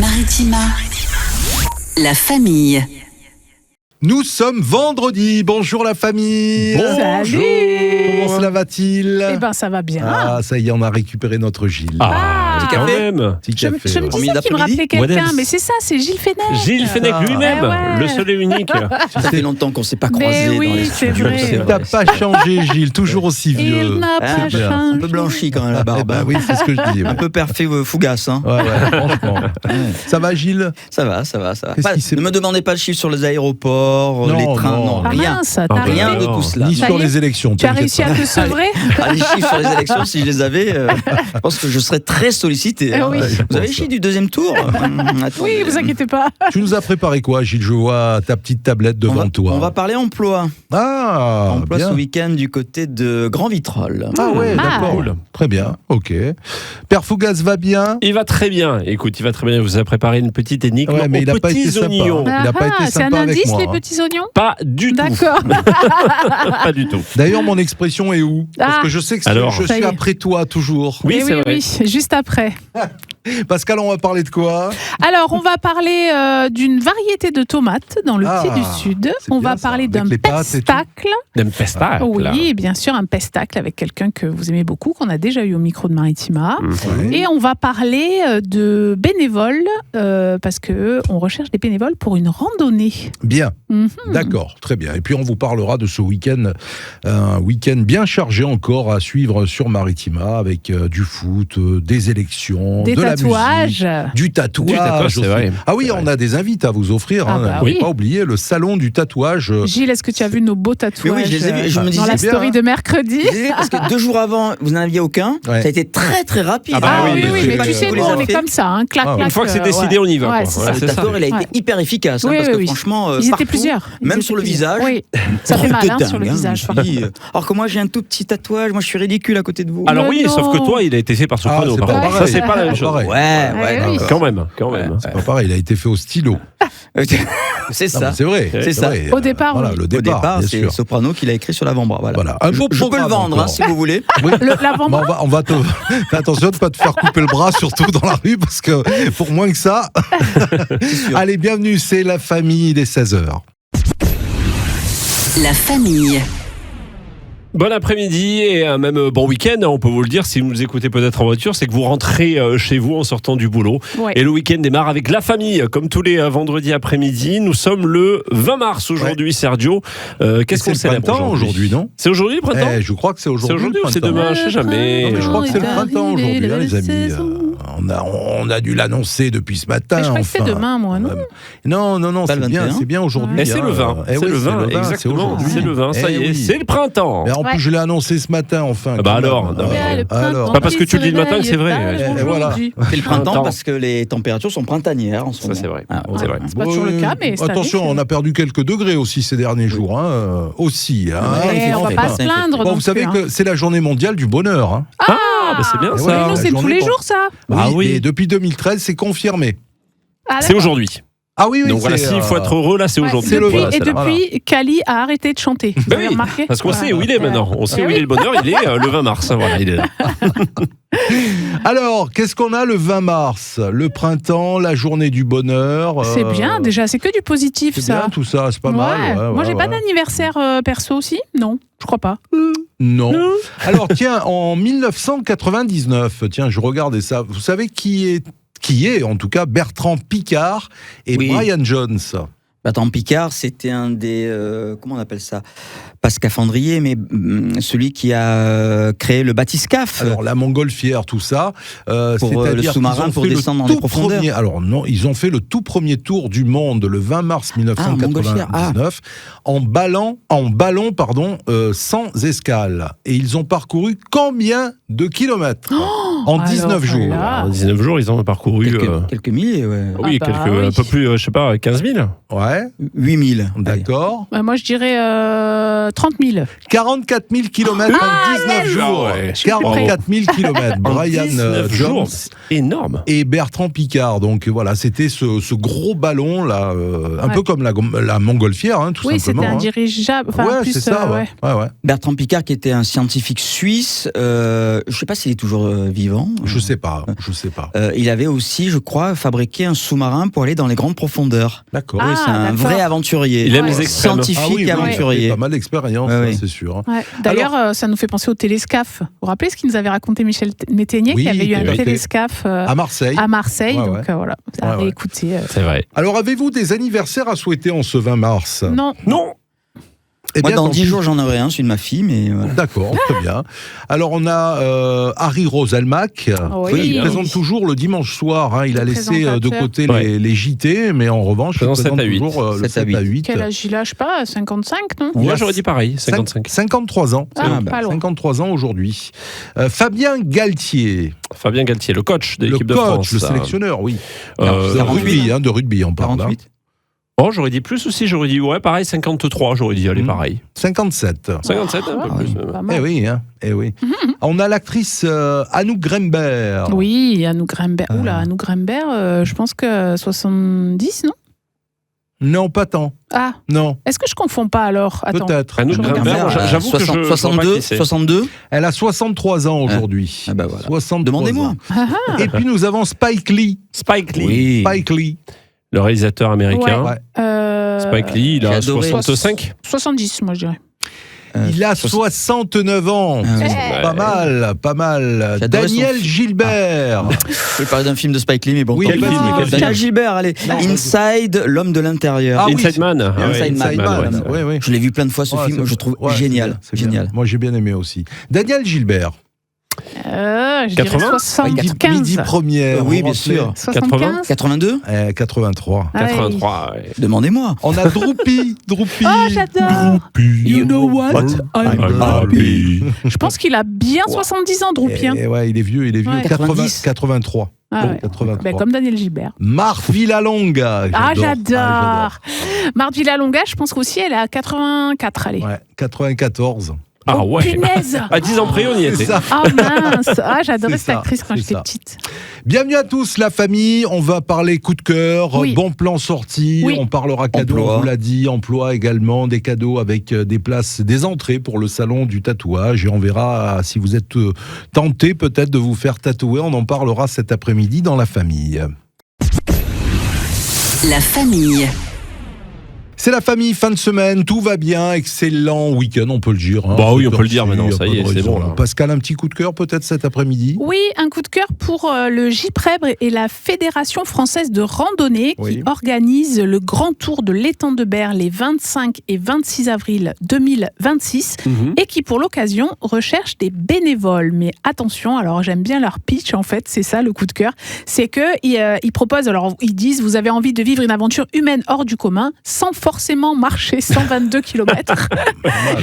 Maritima, la famille. Nous sommes vendredi. Bonjour la famille. Bonjour. Comment cela va-t-il? Eh ben, ça va bien. Ah, ça y est, on a récupéré notre Gilles. Ah, quand même. Petit Je me café, disais qu'il me rappelait quelqu'un, mais c'est ça, c'est Gilles Fenech. Gilles Fenech lui-même, ouais. le seul et unique. Ça fait longtemps qu'on ne s'est pas croisés Mais oui, dans les c'est studios. vrai. T'as pas changé, Gilles, toujours aussi vieux. Il n'a pas C'est bien. changé. Un peu blanchi quand même la Eh barbe. ben oui, c'est ce que je dis. Ouais. Un peu fougasse. Hein. Ouais, franchement. Ça va, Gilles? Ça va. Qu'est-ce qui s'est- Ne me demandez pas le chiffre sur les aéroports, Non, les trains, non. non, Ah rien. mince, t'as Ah, Rien arrêté. de tout cela. Ni Ça sur y est. les élections. Tu as t'inquiète réussi pas. à te sevrer? Ah, les chiffres sur les élections, si je les avais, je pense que je serais très sollicité. Eh hein. oui. Vous avez les chiffres du deuxième tour? Oui, vous inquiétez pas. Tu nous as préparé quoi, Gilles? Je vois ta petite tablette devant toi. On va parler emploi. Ah, Emploi bien. ce week-end du côté de Grand Vitrolles. Ah ouais, Ah. d'accord. Cool. Très bien, ok. Père Fougas va bien? Il va très bien. Écoute, il va très bien. Il vous a préparé une petite énigme Ouais, mais aux il a pas été petits sympa. oignons. Il a pas été C'est un sympa avec indice, moi, les hein. petits oignons? Pas du tout. D'accord. Pas du tout. D'ailleurs, mon expression est où? Parce Ah. que je sais que Alors, je ça suis y est. après toi toujours. Oui, Eh c'est vrai. oui, juste après. Pascal, on va parler de quoi? Alors, on va parler d'une variété de tomates dans le Ah, pied du Sud. c'est On bien va ça, parler avec d'un les pâtes et tout. pestacle. D'un pestacle. Oui, bien sûr, un pestacle avec quelqu'un que vous aimez beaucoup, qu'on a déjà eu au micro de Maritima. Mhm. Et on va parler de bénévoles, parce qu'on recherche des bénévoles pour une randonnée. Bien, Mhm. d'accord, très bien. Et puis on vous parlera de ce week-end, un week-end bien chargé encore à suivre sur Maritima avec du foot, des élections, Des de la tatouages. musique, du tatouage. Du tatouage, c'est aussi. vrai. Ah oui, C'est on vrai. a des invités à vous offrir. Ah Hein, bah faut oui. pas oublier le salon du tatouage. Gilles, est-ce que tu as vu nos beaux tatouages Oui, je les ai vus et je me dans disais la bien, story hein. de mercredi? Désolé, parce que 2 jours avant, vous n'en aviez aucun. Ouais. Ça a été très très rapide. Ah bah Ah oui, oui, oui, je sais mais pas tu si sais, vous nous, les on avez est fait. comme ça, hein, clac, Ah, clac. Une fois que c'est décidé, on y va. Ouais, quoi. c'est Ouais, ça. c'est Le ça. tatoueur, il a Ouais. été hyper efficace. Hein, Oui, parce oui, que oui. franchement, Ils étaient partout, plusieurs. Ils même étaient sur le plusieurs. visage. Oui, ça fait mal Truc hein, de sur le dingue, visage. Je me dis, alors que moi j'ai un tout petit tatouage, moi je suis ridicule à côté de vous. Alors Mais oui, non. sauf que toi, il a été fait par Soprano. c'est par pas contre. pareil. Ça, c'est pas la même C'est chose. pas pareil. Ouais, oui. Quand même, quand même. C'est pas pareil, il a été fait au stylo. c'est Non, mais ça. c'est vrai. C'est ça. vrai. Au départ, voilà, oui. le Au départ, départ, bien c'est sûr. Soprano qui l'a écrit sur l'avant-bras. Voilà. Voilà, un beau Je peux le programme vendre hein, encore. si vous voulez. Oui. L'avant-bras. Bon, on va te... Fais attention de ne pas te faire couper le bras, surtout dans la rue, parce que pour moins que ça. sûr. Allez, bienvenue, c'est la famille des 16h. La famille. Bon après-midi et même bon week-end, on peut vous le dire, si vous nous écoutez peut-être en voiture, c'est que vous rentrez chez vous en sortant du boulot. Ouais. Et le week-end démarre avec la famille, comme tous les vendredis après-midi. Nous sommes le 20 mars aujourd'hui, Sergio. Qu'est-ce qu'on C'est le célèbre printemps aujourd'hui, non? C'est aujourd'hui le printemps Je crois que c'est C'est aujourd'hui. aujourd'hui le ou c'est printemps. demain Je sais jamais. Non, mais je crois que c'est le printemps aujourd'hui, hein, les amis. saison. On a dû l'annoncer depuis ce matin. Mais je crois que c'est enfin. demain, moi, non? Non, Pas le c'est bien, 21. c'est bien aujourd'hui. Et c'est le 20, Eh c'est oui, le 20, c'est exactement, aujourd'hui. c'est le 20, ça Eh y est, oui. c'est le printemps. Mais en Ouais. plus, je l'ai annoncé ce matin, enfin. Ah bah quand même. alors, non, mais- Le printemps alors. Pas parce que qui tu le dis se le matin que réveille c'est vrai. tard Et voilà. aujourd'hui. C'est le printemps Printemps. parce que les températures sont printanières en ce Ça moment. c'est vrai. Ah, C'est vrai. C'est pas toujours le cas, mais cette attention, année, on a perdu quelques degrés aussi ces derniers jours. Hein, aussi. Hein. Eh, on va pas se Ça, plaindre. Bon, non vous savez plus, hein. que c'est la journée mondiale du bonheur. Hein. Ah, bah c'est bien Et ça. ouais, Mais nous, la c'est tous journée les pour- jours, ça. Ah oui. Et depuis 2013, c'est confirmé. Ah, C'est d'accord. aujourd'hui. Ah oui, oui. Donc voilà, s'il faut être heureux, là c'est Ouais, aujourd'hui. c'est le depuis, voilà, et c'est là, depuis, Kali a arrêté de chanter. Vous Bah avez oui, remarqué? parce qu'on sait où il est Ouais. maintenant. On sait Eh où oui. il est le bonheur, il est le 20 mars. Voilà, il est là. Alors, qu'est-ce qu'on a le 20 mars? Le printemps, la journée du bonheur. C'est bien, déjà, c'est que du positif, C'est ça. bien tout ça, c'est pas Ouais. mal. Moi, ouais, j'ai ouais. pas d'anniversaire perso aussi. Non, je crois pas. Non. Alors tiens, en 1999, tiens, je regardais ça. Vous savez qui est en tout cas Bertrand Piccard et Oui. Brian Jones. Bertrand Piccard, c'était un des comment on appelle ça, pas scaphandrier, mais celui qui a créé le bathyscaphe. Alors la montgolfière, tout ça, Pour, le c'est-à-dire sous-marin, qu'ils ont pour fait le descendre dans les tout profondeurs. premier- alors non, ils ont fait le tout premier tour du monde le 20 mars 1999 en ballon, sans escale. Et ils ont parcouru combien de kilomètres en 19 alors jours? là. En 19 jours, ils ont parcouru. Quelques milliers, ouais. Oui, Ah bah quelques, oui. un peu plus, je sais pas, 15 000. Ouais, 8000. d'accord. Moi, je dirais 30 000. 44 000 kilomètres en 19 jours. ouais. 44 000 kilomètres. En Brian 19 Jones jours, c'est énorme. et Bertrand Piccard. Donc voilà, c'était ce gros ballon là, un Ouais. peu comme la montgolfière, hein, tout Oui, c'était simplement. un hein. dirigeable. Enfin, Ouais, plus, c'est ça. Ouais. Ouais, ouais. Bertrand Piccard, qui était un scientifique suisse, je ne sais pas s'il est toujours vivant. avant. Je sais pas. Il avait aussi, je crois, fabriqué un sous-marin pour aller dans les grandes profondeurs. D'accord. Oui, c'est un d'accord. vrai aventurier. Il aime les extrêmes. Scientifique et aventurier. Pas mal d'expérience, Ouais, oui. c'est sûr. Ouais. D'ailleurs, ça nous fait penser au télescaf. Vous vous rappelez ce qu'il nous avait raconté Michel Métainier, Oui, qui avait eu un tout à fait. télescaf À Marseille. Ouais, donc ouais. voilà, vous avez Ouais. écouté. C'est vrai. Alors, avez-vous des anniversaires à souhaiter en ce 20 mars? Non. Eh Moi, bien, dans tant 10 pis. jours, j'en aurai un, celui de ma fille, mais voilà. D'accord, très bien. Alors, on a Harry Roselmack, Oui. qui présente toujours le dimanche soir. Hein. Il a laissé de côté Ouais. les JT, mais en revanche, il Présente présente 7 à 8. toujours le 7 à 7 à 8. Quel âge il a, je sais pas, 55, non Il Moi, a j'aurais dit pareil, 55. 53 ans. Ah, pas loin. 53 ans aujourd'hui. Fabien Galtier, Fabien Galtier, le coach de le l'équipe de coach, France. le sélectionneur, oui. Euh, de 48, rugby, de rugby, on parle. 48. Oh, j'aurais dit plus aussi, j'aurais dit, ouais, pareil, 53, j'aurais dit, allez, pareil. 57. 57, un peu Ah, plus. pas mal. Eh oui, hein. Eh oui. On a l'actrice Anouk Grembert. Oui, Anouk Grembert. Oula, Anouk Grembert, je pense que 70, non Non, pas tant. Ah, Non, est-ce que je confonds pas alors? Attends. peut-être. Anouk Je regarde Grembert, ça. j'avoue que je vois pas 62, qui c'est. 62. Elle a 63 ans aujourd'hui. Ah bah voilà. 63 Demandez-moi. ans. Et puis nous avons Spike Lee. Spike Lee, Oui. SpikeLee. le réalisateur américain. Ouais. Spike Lee, il j'ai a adoré. 65. 70, moi je dirais. Il a 69 ans. Ah oui. Ouais. Pas mal, pas mal. J'ai adoré Daniel son- Gilbert. Je vais parler d'un film de Spike Lee, mais bon. Oui, tant quel pis. film, quel film Daniel Gilbert, allez. Non, L'homme de l'intérieur. Ah oui, Inside Man. Ah ouais, Inside Man, Inside Man, ouais, c'est vrai. oui, oui. Je l'ai vu plein de fois ce Ouais, film, c'est- je trouve ouais, génial. c'est bien, c'est bien. Génial. Moi j'ai bien aimé aussi. Daniel Gilbert. Je 80? dirais 75. Midi première. Oui, vous bien vous sûr. 75 82. rappelez 83. Ah ouais. 83. Ouais. Demandez-moi. On a Droopy. Droopy. Oh, j'adore. You know what? I'm happy. Je pense qu'il a bien 70 ans, Droupi. hein. Et ouais, il est vieux. Ouais. 83. Ah ouais. 83. Ben, comme Daniel Gilbert. Marthe Villalonga. Ah, j'adore. Marthe Villalonga, je pense qu'aussi, elle est à 84. Allez. Ouais, 94. Ah Oh, ouais. punaise. À 10 ans près, on y C'est était. ça. Ah mince. Ah, j'adorais C'est cette ça, actrice quand c'est j'étais ça. petite. Bienvenue à tous, la famille. On va parler coup de cœur, Oui. bon plan sorti. Oui. On parlera cadeaux, Emploi. on vous l'a dit, emploi également, des cadeaux avec des places, des entrées pour le salon du tatouage. Et on verra si vous êtes tenté peut-être de vous faire tatouer. On en parlera cet après-midi dans la famille. La famille. C'est la famille, fin de semaine, tout va bien, excellent week-end, on peut le dire. hein. Bah oui, on peut le Cette dire heure-ci, maintenant, y a ça pas y est, de c'est raison, bon, là. Pascal, un petit coup de cœur peut-être cet après-midi? Oui, un coup de cœur pour le JPREB et la Fédération française de randonnée qui Oui. organise le grand tour de l'étang de Berre les 25 et 26 avril 2026 et qui pour l'occasion recherche des bénévoles. Mais attention, alors j'aime bien leur pitch en fait, c'est ça le coup de cœur, c'est que ils proposent, alors ils disent vous avez envie de vivre une aventure humaine hors du commun sans forcément marcher 122 km.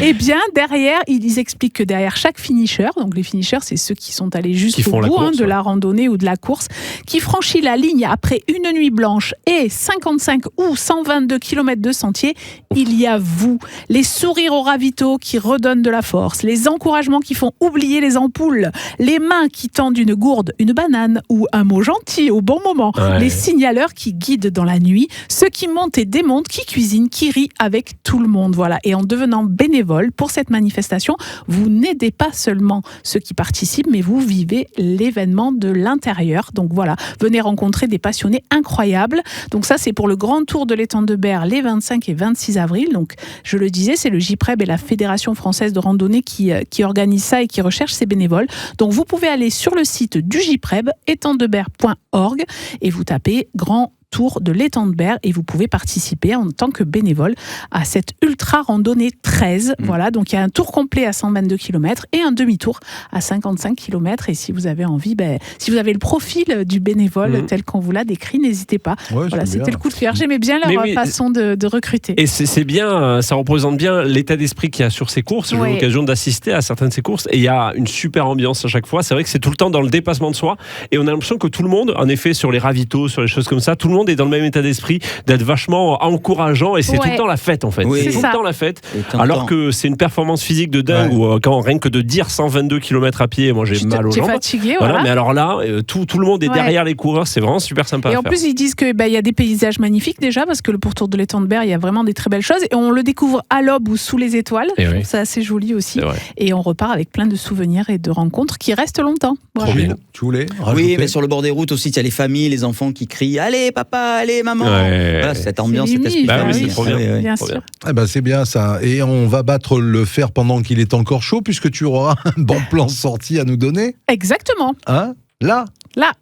Et bien derrière, ils expliquent que derrière chaque finisher, donc les finishers c'est ceux qui sont allés Qui jusqu'au font la bout course, de ouais. la randonnée ou de la course, qui franchit la ligne après une nuit blanche et 55 ou 122 km de sentier, il y a vous, les sourires au ravito qui redonnent de la force, les encouragements qui font oublier les ampoules, les mains qui tendent une gourde, une banane ou un mot gentil au bon moment, Ouais. les signaleurs qui guident dans la nuit, ceux qui montent et démontent, qui cuisinent, qui rient avec tout le monde. Voilà. Et en devenant bénévole pour cette manifestation, vous n'aidez pas seulement ceux qui participent, mais vous vivez l'événement de l'intérieur. Donc voilà, venez rencontrer des passionnés incroyables. Donc ça, c'est pour le grand tour de l'étang de Berre les 25 et 26 avril. Donc je le disais, c'est le JPREB et la Fédération française de randonnée qui organisent ça et qui recherchent ces bénévoles. Donc vous pouvez aller sur le site du JPREB, étangdeberre.org, et vous tapez grand tour de l'étang de Berre et vous pouvez participer en tant que bénévole à cette ultra randonnée 13. Voilà, donc il y a un tour complet à 122 km et un demi-tour à 55 km. Et si vous avez envie, si vous avez le profil du bénévole tel qu'on vous l'a décrit, n'hésitez pas. Ouais, Voilà, c'est c'était bien. le coup de cœur. J'aimais bien leur Mais oui, façon de recruter. Et c'est bien, ça représente bien l'état d'esprit qu'il y a sur ces courses. J'ai eu Oui. l'occasion d'assister à certaines de ces courses et il y a une super ambiance à chaque fois. C'est vrai que c'est tout le temps dans le dépassement de soi et on a l'impression que tout le monde, en effet, sur les ravitaux, sur les choses comme ça, tout le monde monde est dans le même état d'esprit, d'être vachement encourageant et c'est tout le temps la fête en fait. Oui. C'est tout le temps la fête. Alors que c'est une performance physique de dingue où quand rien que de dire 122 km à pied, moi j'ai mal aux jambes. Fatigué, voilà. Mais alors là, tout le monde est derrière les coureurs, c'est vraiment super sympa. Et en plus, ils disent qu'il y a des paysages magnifiques déjà, parce que le pourtour de l'étang de Berre, il y a vraiment des très belles choses. Et on le découvre à l'aube ou sous les étoiles. C'est assez joli aussi. Et on repart avec plein de souvenirs et de rencontres qui restent longtemps. Trop bien. Tu voulais rajouter ? Oui, mais sur le bord des routes aussi, il y a les familles, les enfants qui crient « Allez papa, allez maman !» Voilà, cette ambiance, cet esprit. C'est trop bien. Bien sûr. C'est bien ça. Et on va battre le fer pendant qu'il est encore chaud, puisque tu auras un bon plan sorti à nous donner. Exactement. Hein ? Là ?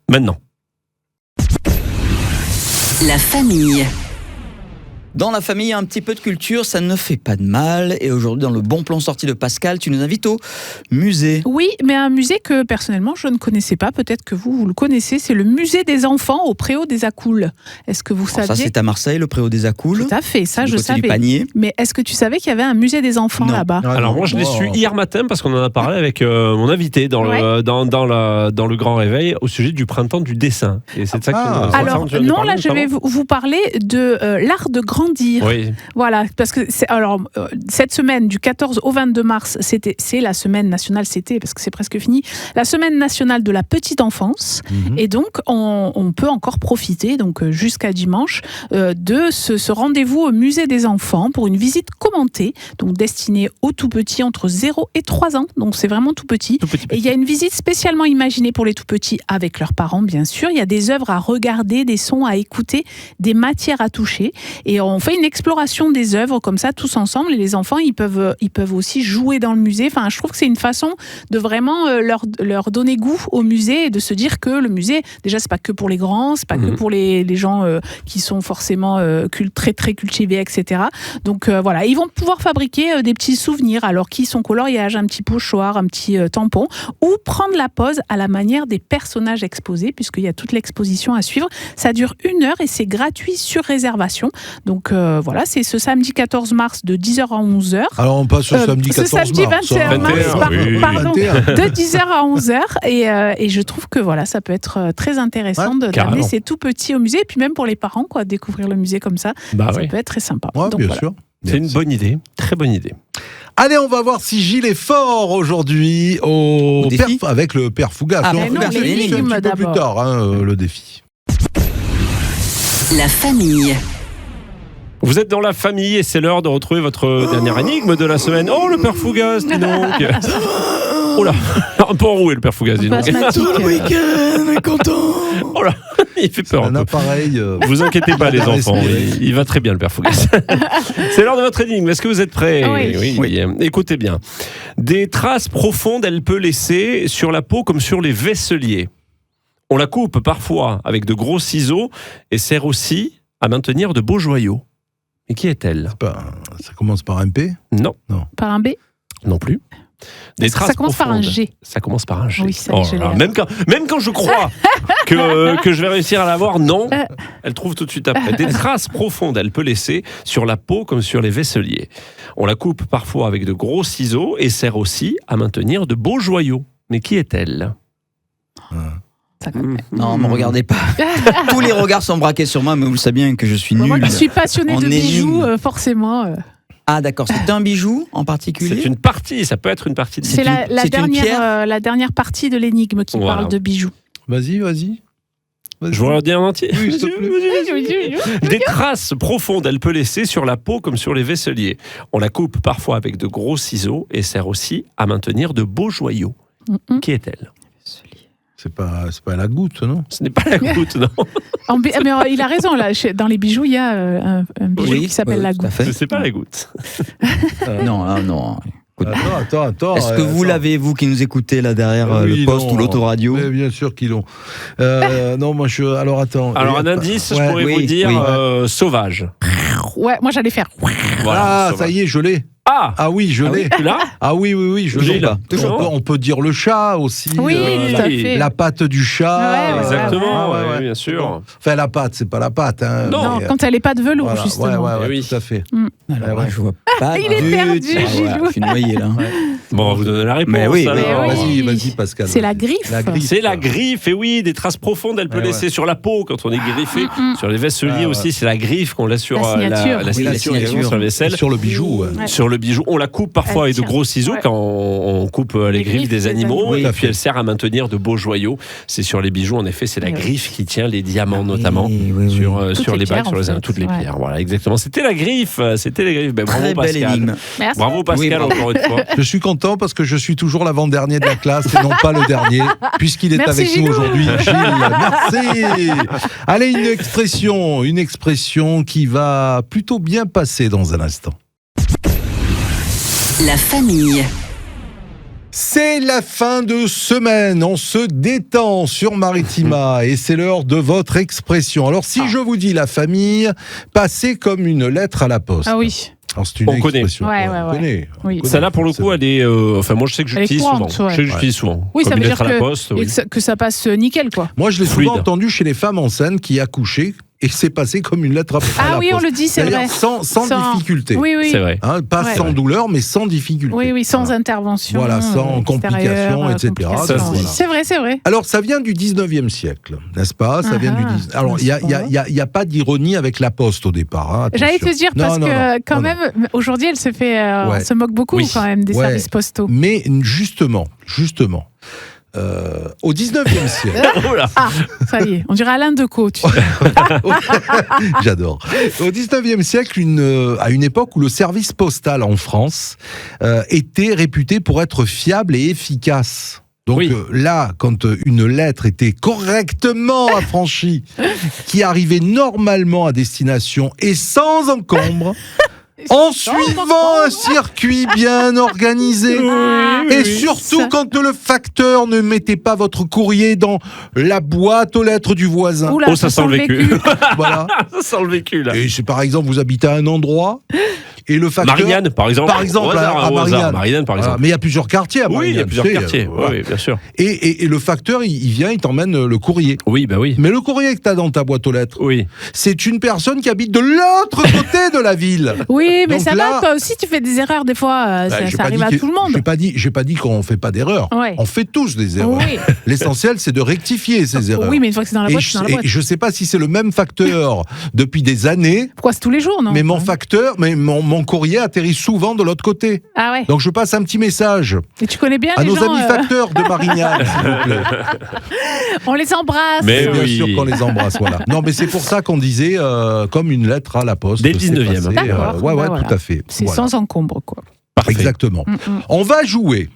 Maintenant. La famille. Dans la famille, un petit peu de culture, ça ne fait pas de mal. Et aujourd'hui, dans le bon plan sorti de Pascal, tu nous invites au musée. Oui, mais un musée que personnellement je ne connaissais pas. Peut-être que vous le connaissez. C'est le musée des enfants au Préau des Accoules. Est-ce que vous saviez ? Ça, c'est à Marseille, le Préau des Accoules. Tout à fait, ça je savais. Du panier. Mais est-ce que tu savais qu'il y avait un musée des enfants là-bas ? Alors moi je l'ai su hier matin parce qu'on en a parlé avec mon invité dans le Grand Réveil au sujet du printemps du dessin. Et c'est de ça que alors non, là je vais vous parler de l'art de grandir. Oui. Voilà, parce que cette semaine du 14 au 22 mars, c'est la semaine nationale, parce que c'est presque fini, la semaine nationale de la petite enfance. Et donc on peut encore profiter, donc jusqu'à dimanche, de ce rendez-vous au musée des enfants pour une visite commentée, donc destinée aux tout petits entre 0 et 3 ans. Donc c'est vraiment tout petit. Et il y a une visite spécialement imaginée pour les tout petits avec leurs parents, bien sûr. Il y a des œuvres à regarder, des sons à écouter, des matières à toucher. Et on fait une exploration des œuvres comme ça tous ensemble, et les enfants ils peuvent aussi jouer dans le musée. Enfin, je trouve que c'est une façon de vraiment leur donner goût au musée et de se dire que le musée, déjà c'est pas que pour les grands, c'est pas que pour les gens qui sont forcément très très cultivés, etc. Donc voilà, ils vont pouvoir fabriquer des petits souvenirs, alors qui sont coloriages, un petit pochoir, un petit tampon, ou prendre la pose à la manière des personnages exposés, puisqu'il y a toute l'exposition à suivre. Ça dure 1 heure et c'est gratuit sur réservation. Donc voilà, c'est ce samedi 14 mars de 10h à 11h. Alors on passe au samedi 14 mars. Ce samedi 21 mars, pardon, 21. de 10h à 11h. Et je trouve que voilà, ça peut être très intéressant d'amener ces tout petits au musée. Et puis même pour les parents, découvrir le musée comme ça, ça peut être très sympa. Ouais, donc, bien voilà. sûr. C'est une bonne idée, très bonne idée. Allez, on va voir si Gilles est fort aujourd'hui avec le Père Fougas. Non, l'énigme un petit peu plus tard, le défi. La famille. Vous êtes dans la famille et c'est l'heure de retrouver votre dernière énigme de la semaine. Oh, le Père Fougas, dis donc. Oh là, un peu enroué le Père Fougas, dis donc. Le week-end, on est content. Oh là, il fait peur. Un appareil. Vous inquiétez pas les enfants, il va très bien le Père Fougas. C'est l'heure de votre énigme. Est-ce que vous êtes prêts ? Oui. Écoutez bien. Des traces profondes, elle peut laisser sur la peau comme sur les vaisseliers. On la coupe parfois avec de gros ciseaux et sert aussi à maintenir de beaux joyaux. Et qui est-elle ? Ça commence par un P ? Non. Par un B ? Non plus. Des traces ça commence profondes. Par un G. Ça commence par un G. Oui, ça même quand je crois que je vais réussir à l'avoir, non, elle trouve tout de suite après. Des traces profondes, elle peut laisser sur la peau comme sur les vaisseliers. On la coupe parfois avec de gros ciseaux et sert aussi à maintenir de beaux joyaux. Mais qui est-elle ? Non, ne me regardez pas. Tous les regards sont braqués sur moi, mais vous savez bien que je suis nul. Moi, je suis passionnée de bijoux, forcément. Ah d'accord, c'est un bijou en particulier ? C'est une partie, ça peut être une partie de C'est la dernière partie de l'énigme qui parle de bijoux. Vas-y. Je vous le dis en entier. Oui, s'il te plaît. Des traces profondes, elle peut laisser sur la peau comme sur les vaisseliers. On la coupe parfois avec de gros ciseaux et sert aussi à maintenir de beaux joyaux. Qui est-elle ? C'est pas la goutte, non ? Ce n'est pas la goutte, non. Mais il a raison, là. Dans les bijoux, il y a un bijou qui s'appelle la goutte. C'est pas la goutte. Non. Attends. Est-ce que vous l'avez, vous qui nous écoutez là derrière le poste ou l'autoradio ? Bien sûr qu'ils l'ont. Non, moi Alors attends. Alors un indice, je pourrais vous dire sauvage. Ouais, moi j'allais faire. Voilà, ça y est, je l'ai. Ah oui, je l'ai. Tu l'as ? Ah oui, je l'ai. On peut dire le chat aussi. Oui, tout à fait. La patte du chat. Exactement, bien sûr. Enfin, la patte, c'est pas la patte. Hein, non, quand elle n'est pas de velours, justement. Oui, tout à fait. Alors, je vois pas. Il est perdu, Gilou. Je suis noyé là. Bon, on va vous donner la réponse. Mais oui, alors. Vas-y, Pascal. C'est la griffe. C'est la griffe, et oui, des traces profondes, elle peut laisser sur la peau quand on est griffé. Sur les vaisseliers aussi, c'est la griffe qu'on laisse sur la signature sur la vaisselle. Sur le bijou. Sur le bijou, on la coupe parfois avec de gros ciseaux quand on coupe les griffes des animaux, et puis elle sert à maintenir de beaux joyaux. C'est sur les bijoux, en effet, c'est la griffe qui tient les diamants notamment sur les bagues, sur toutes les pierres. Voilà, exactement. C'était la griffe. Ben, bravo Pascal. Bravo Pascal, encore une fois. Je suis content parce que je suis toujours l'avant-dernier de la classe et non pas le dernier, puisqu'il est avec nous aujourd'hui. Gilles, merci. Allez, une expression qui va plutôt bien passer dans un instant. La famille. C'est la fin de semaine, on se détend sur Maritima et c'est l'heure de votre expression. Alors si je vous dis la famille, passez comme une lettre à la poste. Ah oui. Alors, c'est une expression. On connaît. Oui. Celle-là, pour le coup, elle est. Enfin, moi, je sais que j'utilise souvent. Oui, ça veut dire à la poste, que ça passe nickel, quoi. Moi, je l'ai souvent entendu chez les femmes enceintes qui accouchaient. Et c'est passé comme une lettre à la poste. Ah oui, on le dit, c'est vrai. Sans difficulté. Oui, c'est vrai. Hein, pas sans douleur, mais sans difficulté. Oui, sans intervention. Voilà, sans complications, etc. C'est vrai. Alors, ça vient du 19e siècle, n'est-ce pas? Ça vient du 19e. Alors, il n'y a pas d'ironie avec la poste au départ. Hein, j'allais te dire, parce que quand même, aujourd'hui, elle se fait, on se moque beaucoup quand même des services postaux. Mais justement, au 19e siècle. Ah, ça y est, on dirait Alain Decaux. J'adore. Au 19e siècle, à une époque où le service postal en France était réputé pour être fiable et efficace. Donc là, quand une lettre était correctement affranchie, qui arrivait normalement à destination et sans encombre, en suivant un circuit bien organisé, et surtout quand le facteur ne mettait pas votre courrier dans la boîte aux lettres du voisin. Oula, ça sent le vécu. Voilà. Ça sent le vécu, là. Et si par exemple vous habitez à un endroit et le facteur... Marignane, par exemple. À Marignane, par exemple. Mais il y a plusieurs quartiers à Marignane. Oui, il y a plusieurs quartiers, oui, bien sûr. Et le facteur, il vient, il t'emmène le courrier. Oui, bah oui. Mais le courrier que tu as dans ta boîte aux lettres, c'est une personne qui habite de l'autre côté de la ville. Oui, mais donc ça va, toi aussi tu fais des erreurs des fois, ça arrive à tout le monde. J'ai pas dit qu'on fait pas d'erreurs. Ouais. On fait tous des erreurs. Oui. L'essentiel, c'est de rectifier ces erreurs. Oui, mais une fois que c'est dans la boîte, c'est dans la boîte. Et je sais pas si c'est le même facteur depuis des années. Pourquoi c'est tous les jours, non? Mais mon courrier atterrit souvent de l'autre côté. Ah ouais. Donc je passe un petit message. Et tu connais bien à les nos gens, amis facteurs de Marignane, s'il vous plaît. On les embrasse. Mais bien sûr qu'on les embrasse, voilà. Non, mais c'est pour ça qu'on disait comme une lettre à la poste. Dès le 19e. D'accord. Tout à fait. C'est sans encombre, quoi. Parfait. Exactement. On va jouer.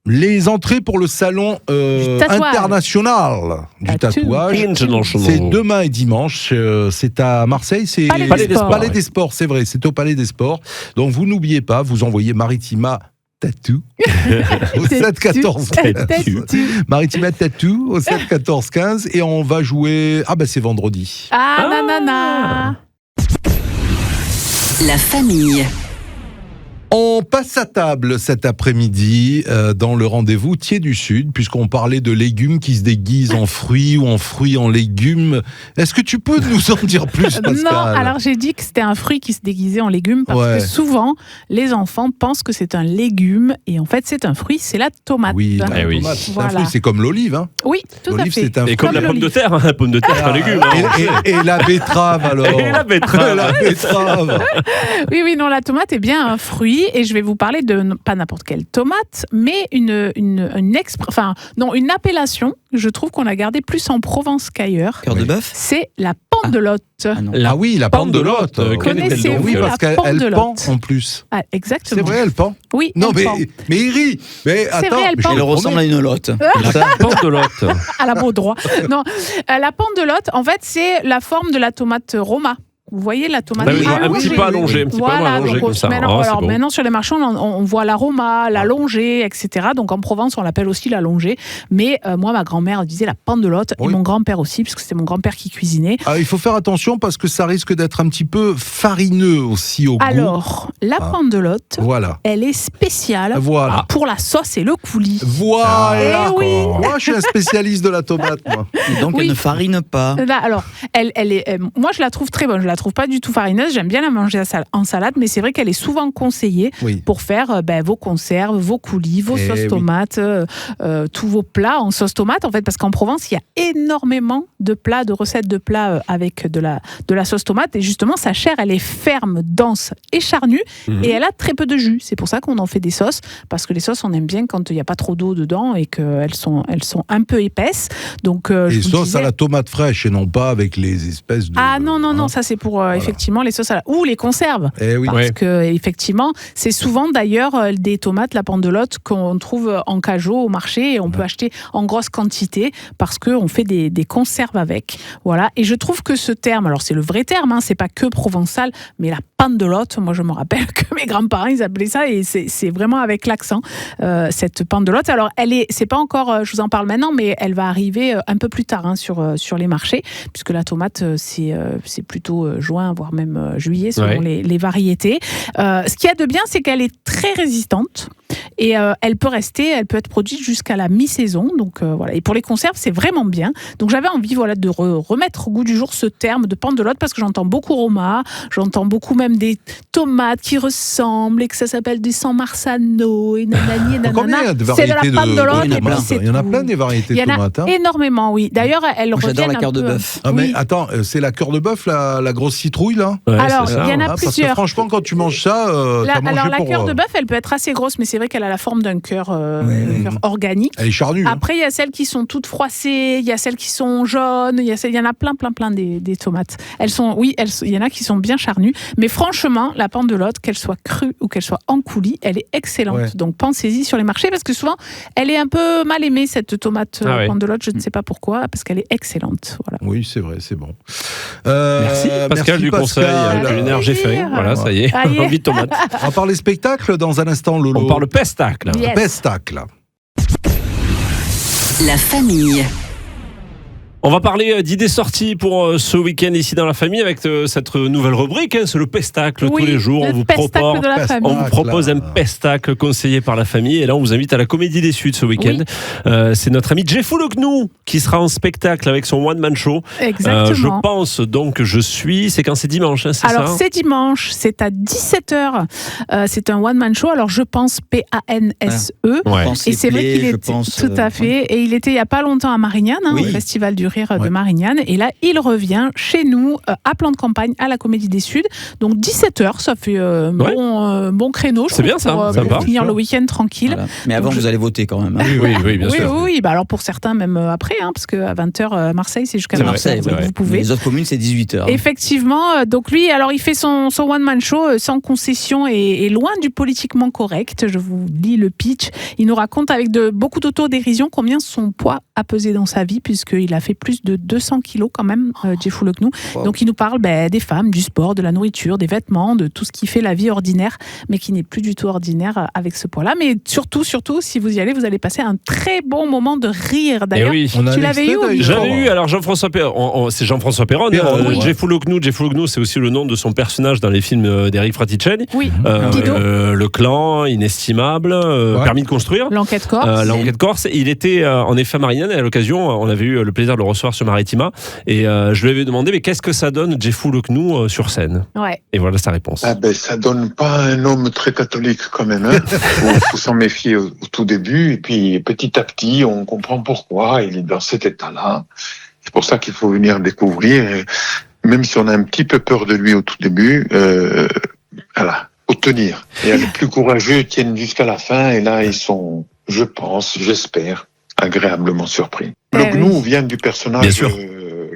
Les entrées pour le salon international du tatouage. C'est demain et dimanche. C'est à Marseille. C'est Palais des Sports, c'est vrai. C'est au Palais des Sports. Donc vous n'oubliez pas, vous envoyez Maritima Tattoo au 7 14 15. Maritima Tattoo au 7 14 15 et on va jouer. Ah ben c'est vendredi. Nanana. La famille. On passe à table cet après-midi dans le rendez-vous Thiers du Sud, puisqu'on parlait de légumes qui se déguisent en fruits ou en fruits en légumes. Est-ce que tu peux nous en dire plus, Pascal? Non, alors j'ai dit que c'était un fruit qui se déguisait en légumes parce que souvent, les enfants pensent que c'est un légume et en fait c'est un fruit, c'est la tomate. Oui, la tomate. Voilà. C'est un fruit, c'est comme l'olive. Hein. Oui, tout à fait. C'est un fruit. Et comme la pomme de terre, la pomme de terre, c'est un légume. Et la betterave alors. Et la betterave. Oui, non, la tomate est bien un fruit. Et je vais vous parler de pas n'importe quelle tomate, mais une appellation. Je trouve qu'on a gardé plus en Provence qu'ailleurs. Cœur de bœuf. C'est la pendelotte. La pendelotte. Connaissez-vous oui, parce qu'elle pend en plus. Ah, exactement. C'est vrai, elle pend. Oui. Non, mais il rit. Mais attends, vrai, elle ressemble à une lotte. La pendelotte. À la beau droit. Non, la pendelotte, en fait, c'est la forme de la tomate Roma. Vous voyez la tomate allongée. Un petit peu allongée, comme ça. Maintenant, sur les marchés, on voit la Roma, la longée, etc. Donc en Provence, on l'appelle aussi la longée. Mais moi, ma grand-mère disait la pendelotte et mon grand-père aussi, puisque c'était mon grand-père qui cuisinait. Il faut faire attention parce que ça risque d'être un petit peu farineux aussi au goût. Alors, la pendelotte, elle est spéciale pour la sauce et le coulis. Voilà. Moi, je suis un spécialiste de la tomate, moi. Et donc, elle ne farine pas. Là, alors, elle est, moi, je la trouve très bonne. Je la trouve pas du tout farineuse. J'aime bien la manger en salade, mais c'est vrai qu'elle est souvent conseillée pour faire vos conserves, vos coulis, vos sauces tomates, tous vos plats en sauce tomate, en fait, parce qu'en Provence, il y a énormément de plats, de recettes de plats avec de la sauce tomate. Et justement, sa chair, elle est ferme, dense et charnue, et elle a très peu de jus. C'est pour ça qu'on en fait des sauces, parce que les sauces, on aime bien quand il n'y a pas trop d'eau dedans et qu'elles sont un peu épaisses. Donc, et sauce à la tomate fraîche et non pas avec les espèces de... Ah non, ça c'est pour effectivement les sauces ou les conserves. Parce que effectivement, c'est souvent d'ailleurs des tomates, la pendelotte, qu'on trouve en cajot au marché et on peut acheter en grosse quantité parce qu'on fait des conserves avec. Voilà. Et je trouve que ce terme, alors c'est le vrai terme, c'est pas que provençal, mais la pendelotte, moi je me rappelle que mes grands-parents ils appelaient ça et c'est vraiment avec l'accent cette pendelotte. Alors c'est pas encore, je vous en parle maintenant, mais elle va arriver un peu plus tard sur les marchés, puisque la tomate c'est plutôt juin voire même juillet selon les variétés. Ce qu'il y a de bien, c'est qu'elle est très résistante. Et elle peut être produite jusqu'à la mi-saison. Donc voilà. Et pour les conserves, c'est vraiment bien. Donc j'avais envie de remettre au goût du jour ce terme de pendelotte parce que j'entends beaucoup Roma, j'entends beaucoup même des tomates qui ressemblent et que ça s'appelle des San Marzano et nanani et nanana. Combien de c'est de la pendelotte et puis c'est il y en a plein des variétés de tomates. Il y en a énormément, oui. D'ailleurs, elles reviennent j'adore la un cœur de peu. bœuf. Ah mais attends, c'est la cœur de bœuf, la grosse citrouille là. Alors il y en a parce plusieurs. que franchement, quand tu manges ça, t'as mangé alors la pour... cœur de bœuf, elle peut être assez grosse, mais c'est vrai qu'elle a la forme d'un cœur organique. Elle est charnue. Après, il y a celles qui sont toutes froissées, il y a celles qui sont jaunes, il y en a plein des tomates. Il y en a qui sont bien charnues, mais franchement, la pendelotte, qu'elle soit crue ou qu'elle soit en coulis, elle est excellente. Donc pensez-y sur les marchés, parce que souvent, elle est un peu mal aimée, cette tomate pendelotte, je ne sais pas pourquoi, parce qu'elle est excellente. Voilà. Oui, c'est vrai, c'est bon. Merci Pascal du conseil culinaire, j'ai fait. Voilà, ça y est, envie de tomate. On va parler spectacle dans un instant, Lolo. On parle pestacle. Yes. Pestacle. La famille. On va parler d'idées sorties pour ce week-end ici dans la famille avec cette nouvelle rubrique, c'est le pestacle. Tous les jours. On vous propose un pestacle conseillé par la famille. Et là, on vous invite à la Comédie des Suds ce week-end. C'est notre ami Jeffou Le Gnou qui sera en spectacle avec son one-man show. Exactement. Je pense donc c'est quand c'est dimanche, c'est alors, ça c'est dimanche, c'est à 17h. C'est un one-man show. Alors, je pense P-A-N-S-E. Et c'est vrai qu'il est tout à fait. Et il était il n'y a pas longtemps à Marignane, au Festival du Rire de Marignane. Et là, il revient chez nous, à Plan de Campagne, à la Comédie des Suds. Donc 17h, ça fait bon créneau. C'est bien ça, pour finir le week-end tranquille. Voilà. Mais avant, vous allez voter quand même. Oui, bien sûr. Oui, bah alors pour certains, même après, parce qu'à 20h, Marseille, c'est jusqu'à Marseille. Vous pouvez. Les autres communes, c'est 18h. Effectivement. Donc lui, alors il fait son one-man show sans concession et loin du politiquement correct. Je vous lis le pitch. Il nous raconte avec beaucoup d'autodérision combien son poids a pesé dans sa vie, puisqu'il a fait plus de 200 kilos quand même, Jeffou Le Gnou. Wow. Donc il nous parle des femmes, du sport, de la nourriture, des vêtements, de tout ce qui fait la vie ordinaire, mais qui n'est plus du tout ordinaire avec ce poids-là. Mais surtout, si vous y allez, vous allez passer un très bon moment de rire. D'ailleurs, tu l'avais eu? J'avais eu. Alors Jean-François Perron, c'est Jean-François Perron. Jeffou Le Gnou, c'est aussi le nom de son personnage dans les films d'Eric Fraticelli. Oui. Le Clan, Inestimable, Permis de construire. L'enquête corse. Il était en effet à Marignane et à l'occasion, on avait eu le plaisir de le recevoir sur Maritima et je lui avais demandé mais qu'est-ce que ça donne Jeffou Le Gnou sur scène. Et voilà sa réponse. Ça donne pas un homme très catholique quand même. Faut s'en méfier au tout début et puis petit à petit on comprend pourquoi il est dans cet état-là. C'est pour ça qu'il faut venir découvrir. Et même si on a un petit peu peur de lui au tout début, faut tenir. Et les plus courageux tiennent jusqu'à la fin et là ils sont, j'espère, agréablement surpris. Le Gnou vient du personnage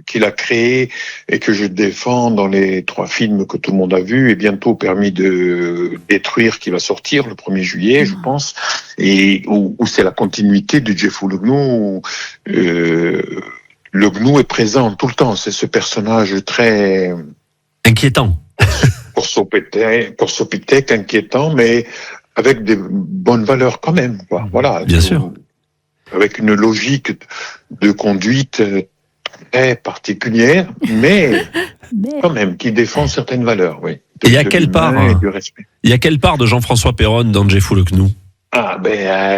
qu'il a créé et que je défends dans les 3 films que tout le monde a vus et bientôt Permis de détruire qui va sortir le 1er juillet, je pense, et où c'est la continuité du Jeffou Le Gnou. Le Gnou est présent tout le temps. C'est ce personnage très inquiétant, corsopithèque, inquiétant, mais avec des bonnes valeurs quand même. Voilà. Bien sûr. Avec une logique de conduite très particulière, mais quand même qui défend certaines valeurs. Oui. Et il y a quelle part de Jean-François Perron dans Jeffou Le Gnou? Ah,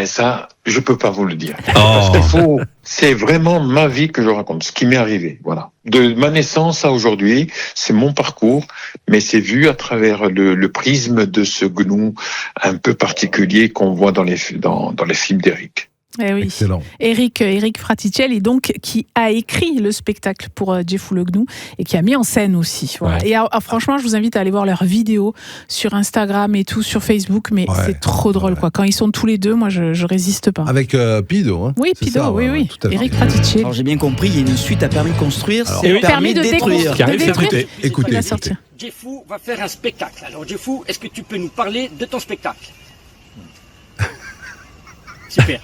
ça, je peux pas vous le dire. Parce qu'il faut, c'est vraiment ma vie que je raconte, ce qui m'est arrivé, voilà. De ma naissance à aujourd'hui, c'est mon parcours, mais c'est vu à travers le prisme de ce gnou un peu particulier qu'on voit dans les films d'Éric. Eh oui. Excellent. Éric Fraticelli, donc, qui a écrit le spectacle pour Djeffou le Gnou et qui a mis en scène aussi. Voilà. Ouais. Et franchement, je vous invite à aller voir leurs vidéos sur Instagram et tout, sur Facebook, mais c'est trop drôle, quoi. Quand ils sont tous les deux, moi, je résiste pas. Avec Pido, hein. Oui, Pido, ça, oui. tout à fait. Éric Fraticelli. Alors j'ai bien compris, il y a une suite à permis de construire, c'est permis de détruire. Qui arrive cet été. Écoutez. Djeffou va faire un spectacle. Alors Djeffou, est-ce que tu peux nous parler de ton spectacle? Super.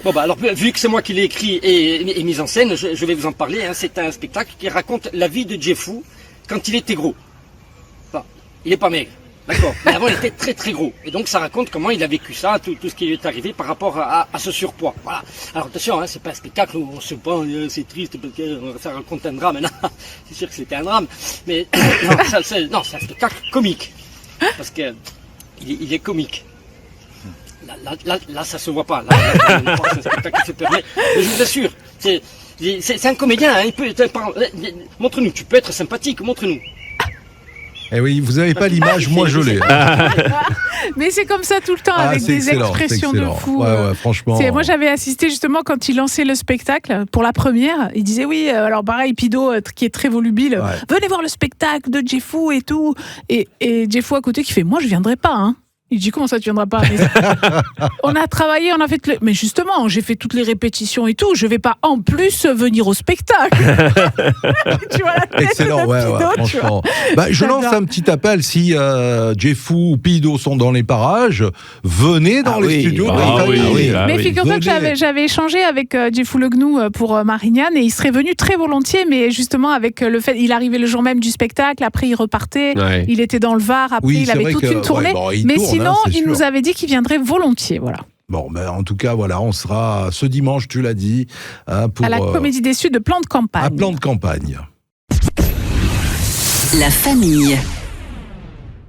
Bon alors vu que c'est moi qui l'ai écrit et mis en scène, je vais vous en parler. Hein. C'est un spectacle qui raconte la vie de Djeffou quand il était gros. Bon, il est pas maigre, d'accord. Mais avant il était très très gros. Et donc ça raconte comment il a vécu ça, tout ce qui lui est arrivé par rapport à ce surpoids. Voilà. Alors attention, hein, c'est pas un spectacle où on se prend, c'est triste parce que ça raconte un drame. Non, c'est sûr que c'était un drame, mais c'est un spectacle comique parce que il est comique. Là, ça se voit pas. Là, c'est un spectacle qui se permet. Mais je vous assure, c'est un comédien. Hein, montre-nous. Tu peux être sympathique. Montre-nous. Eh oui, vous n'avez pas l'image, moi je l'ai. Mais c'est comme ça tout le temps, avec des expressions de fou. Ouais, franchement. Moi, j'avais assisté justement quand il lançait le spectacle pour la première. Il disait oui, alors pareil, Pido, qui est très volubile, venez voir le spectacle de Djeffou et tout. Et Djeffou à côté qui fait, moi je viendrai pas, hein. Il dit comment ça tu viendras pas? On a travaillé, on a fait mais justement j'ai fait toutes les répétitions et tout, je vais pas en plus venir au spectacle. Tu vois la tête excellent, de Pido, franchement. Je lance un petit appel si Djeffou ou Pido sont dans les parages, venez dans les studios de la famille. Mais figure-toi que j'avais échangé avec Djeffou le Gnou pour Marignane et il serait venu très volontiers, mais justement avec le fait, il arrivait le jour même du spectacle, après il repartait, il était dans le Var, après il avait toute une tournée, mais sinon il nous avait dit qu'il viendrait volontiers, voilà. Bon, en tout cas, voilà, on sera ce dimanche, tu l'as dit, pour, à la Comédie des Suds de Plan de Campagne. À Plan de Campagne. La famille.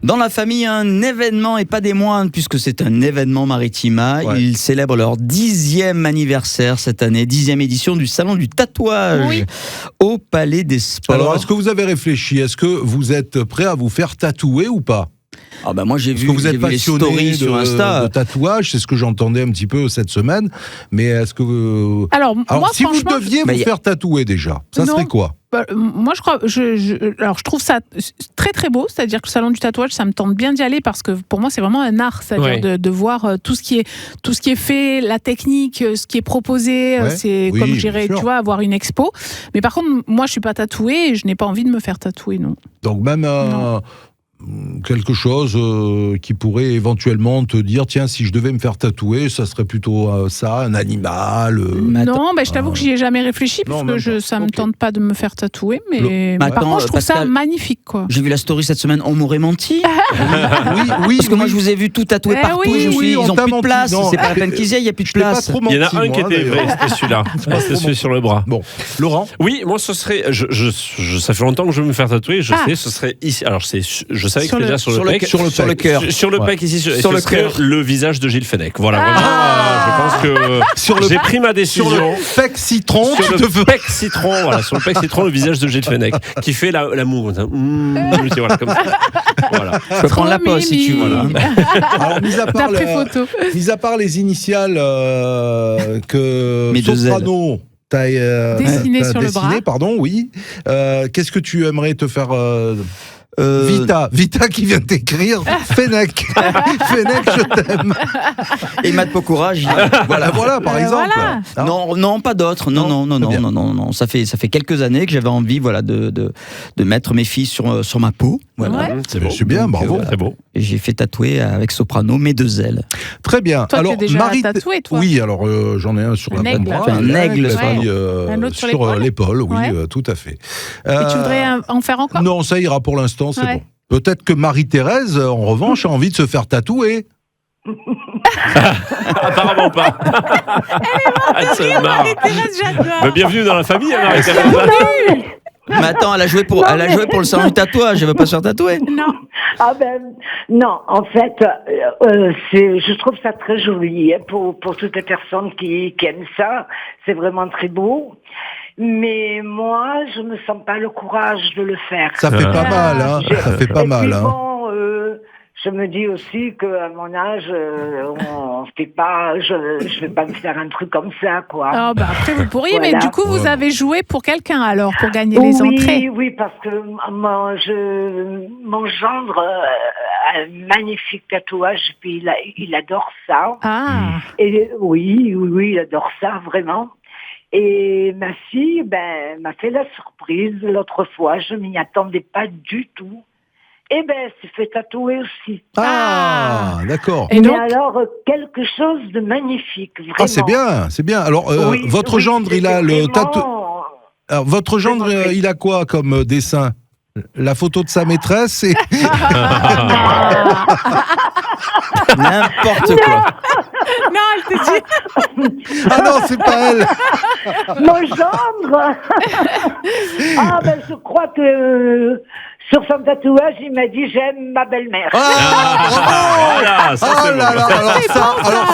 Dans la famille, un événement et pas des moindres, puisque c'est un événement Maritima. Ils célèbrent leur 10e anniversaire cette année, 10e édition du Salon du Tatouage au Palais des Sports. Alors, est-ce que vous avez réfléchi? Est-ce que vous êtes prêt à vous faire tatouer ou pas? Moi j'ai vu, que vous êtes les stories sur Insta. De tatouage, c'est ce que j'entendais un petit peu cette semaine. Mais est-ce que alors moi, si vous deviez vous faire tatouer déjà, ça serait quoi? Moi je crois, alors je trouve ça très très beau, c'est-à-dire que le salon du tatouage, ça me tente bien d'y aller parce que pour moi c'est vraiment un art, c'est-à-dire de voir tout ce qui est fait, la technique, ce qui est proposé, c'est comme j'irais, tu vois, avoir une expo. Mais par contre, moi je suis pas tatouée et je n'ai pas envie de me faire tatouer, non. Donc même quelque chose qui pourrait éventuellement te dire tiens, si je devais me faire tatouer, ça serait plutôt ça, un animal. Non, je t'avoue que j'y ai jamais réfléchi parce que ça me tente pas de me faire tatouer, mais par contre je trouve ça magnifique, quoi. J'ai vu la story cette semaine, on m'aurait menti. oui, parce que moi je vous ai vu tout tatoué partout. Ils ont plus de place, c'est pas la peine qu'ils y aient, il y a plus de place. Il y en a un qui était vrai, c'était celui-là. C'était celui sur le bras. Bon, Laurent. Oui, moi ce serait, ça fait longtemps que je veux me faire tatouer. Je sais, ce serait ici. Alors je savais que c'était déjà sur le pec, sur le cœur, sur le pec ici, sur le cœur, le visage de Gilles Fenech. Voilà, vraiment, je pense que j'ai pris ma décision. Sur le pec citron, sur le pec citron, voilà, sur le pec citron, le visage de Gilles Fenech, qui fait l'amour. Voilà, comme ça. Voilà. Je peux prendre la pause si tu veux. Alors, mis à part les initiales que Soprano t'as dessiné sur le bras. Pardon, oui. Qu'est-ce que tu aimerais te faire Vita qui vient t'écrire Fenech. Fenech, je t'aime. Et Matt Pokora, voilà, par exemple. Voilà. Non, pas d'autres. Non. Ça fait quelques années que j'avais envie, de mettre mes filles sur ma peau. Voilà. C'est beau. C'est bien, bravo. Très beau. Et j'ai fait tatouer avec Soprano mes 2 ailes. Très bien. Toi, alors, déjà tatoué, toi? Oui, alors j'en ai un sur l'avant-bras. Un aigle, un autre sur l'épaule, oui, tout à fait. Et tu voudrais en faire encore? Non, ça ira pour l'instant, c'est bon. Peut-être que Marie-Thérèse, en revanche, a envie de se faire tatouer. Apparemment pas. Elle est morte, Marie-Thérèse, j'adore. Bienvenue dans la famille, Marie-Thérèse. Mais attends, elle a joué pour le salon du tatouage, elle veut pas se faire tatouer. Non. Ah ben non, en fait, je trouve ça très joli pour toutes les personnes qui aiment ça. C'est vraiment très beau. Mais moi, je me sens pas le courage de le faire. Ça fait pas mal, hein. Ça fait pas mal, hein. Bon, je me dis aussi qu'à mon âge, on fait pas, je vais pas me faire un truc comme ça, quoi. Ah bah après vous pourriez, Voilà. mais du coup vous avez joué pour quelqu'un alors pour gagner les entrées. Oui, parce que mon gendre a un magnifique tatouage, puis il adore ça. Ah. Et oui, il adore ça vraiment. Et ma fille, m'a fait la surprise l'autre fois. Je m'y attendais pas du tout. Et s'est fait tatouer aussi. Ah, d'accord. Et donc, mais alors, quelque chose de magnifique, vraiment. Ah, c'est bien. Alors, votre gendre, il a le tatouage. Alors, votre gendre, il a quoi comme dessin? La photo de sa maîtresse et... N'importe quoi. non, elle te dit. Ah non, c'est pas elle. Mon gendre. Je crois que sur son tatouage, il m'a dit j'aime ma belle-mère. Voilà, ça, c'est bon. Alors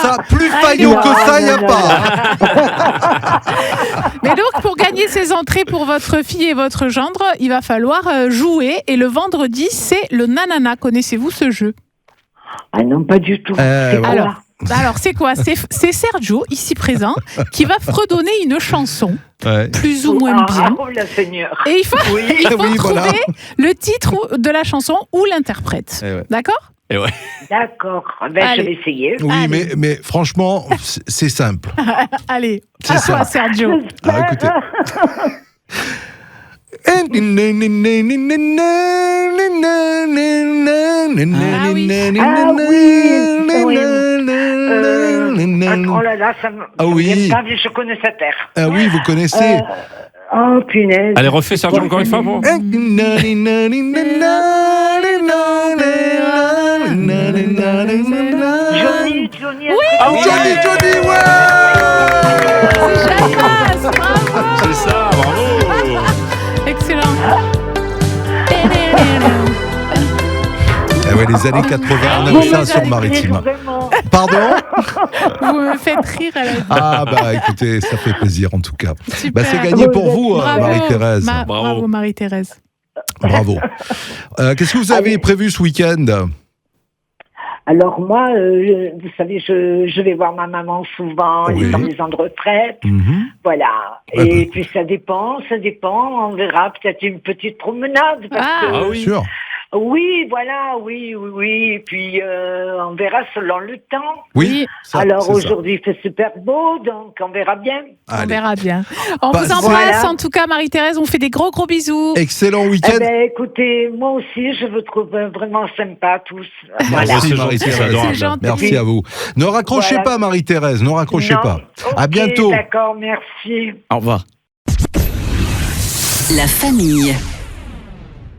ça, plus faillot que ça, il n'y a pas. Mais donc pour gagner ces entrées pour votre fille et votre gendre, il va falloir jouer. Et le vendredi, c'est le nanana. Connaissez-vous ce jeu? Ah non, pas du tout. C'est quoi? Alors, c'est quoi? C'est Sergio, ici présent, qui va fredonner une chanson, plus ou moins bien. Oh, la Seigneur. Et il faut trouver voilà. le titre de la chanson ou l'interprète. D'accord? Et ouais. D'accord. Je vais essayer. Oui, mais franchement, c'est simple. Allez, C'est à toi, ça. Sergio. Ah, écoutez. Oh là là, ça me vient pas, mais je connais cette air. Ah oui, vous connaissez. Oh punaise. Allez, refais Sergio encore une fois pour. Johnny. Oui. Ah oui, Johnny, ouais. C'est Jamas, bravo. C'est ça, bravo. Excellent. Ah ouais, les années 80, on avait ça sur Maritima. Pardon? Vous me faites rire à la fin. Ah bah écoutez, ça fait plaisir en tout cas. Super. C'est gagné pour vous, Bravo. Marie-Thérèse. Bravo Marie-Thérèse. Bravo. Qu'est-ce que vous avez prévu ce week-end? Alors moi, vous savez, je vais voir ma maman souvent, elle est dans les ans de retraite, voilà. Et puis ça dépend, on verra peut-être une petite promenade. Oui, sûr. Oui, voilà, oui. Et puis on verra selon le temps. Oui. Alors aujourd'hui, il fait super beau, donc on verra bien. On verra bien. On vous embrasse en tout cas, Marie-Thérèse. On fait des gros gros bisous. Excellent week-end. Écoutez, moi aussi, je vous trouve vraiment sympa tous. Merci Marie-Thérèse. Merci à vous. Ne raccrochez pas Marie-Thérèse, ne raccrochez pas. À bientôt. D'accord, merci. Au revoir. La famille.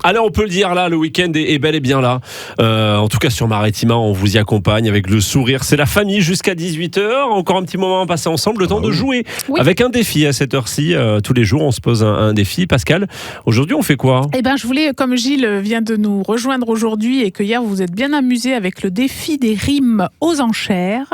Alors on peut le dire là, le week-end est bel et bien là. En tout cas sur Maritima, on vous y accompagne avec le sourire. C'est la famille jusqu'à 18h. Encore un petit moment à passer ensemble, le temps de jouer avec un défi à cette heure-ci. Tous les jours, on se pose un défi. Pascal, aujourd'hui, on fait quoi? Je voulais, comme Gilles vient de nous rejoindre aujourd'hui et que hier vous vous êtes bien amusé avec le défi des rimes aux enchères.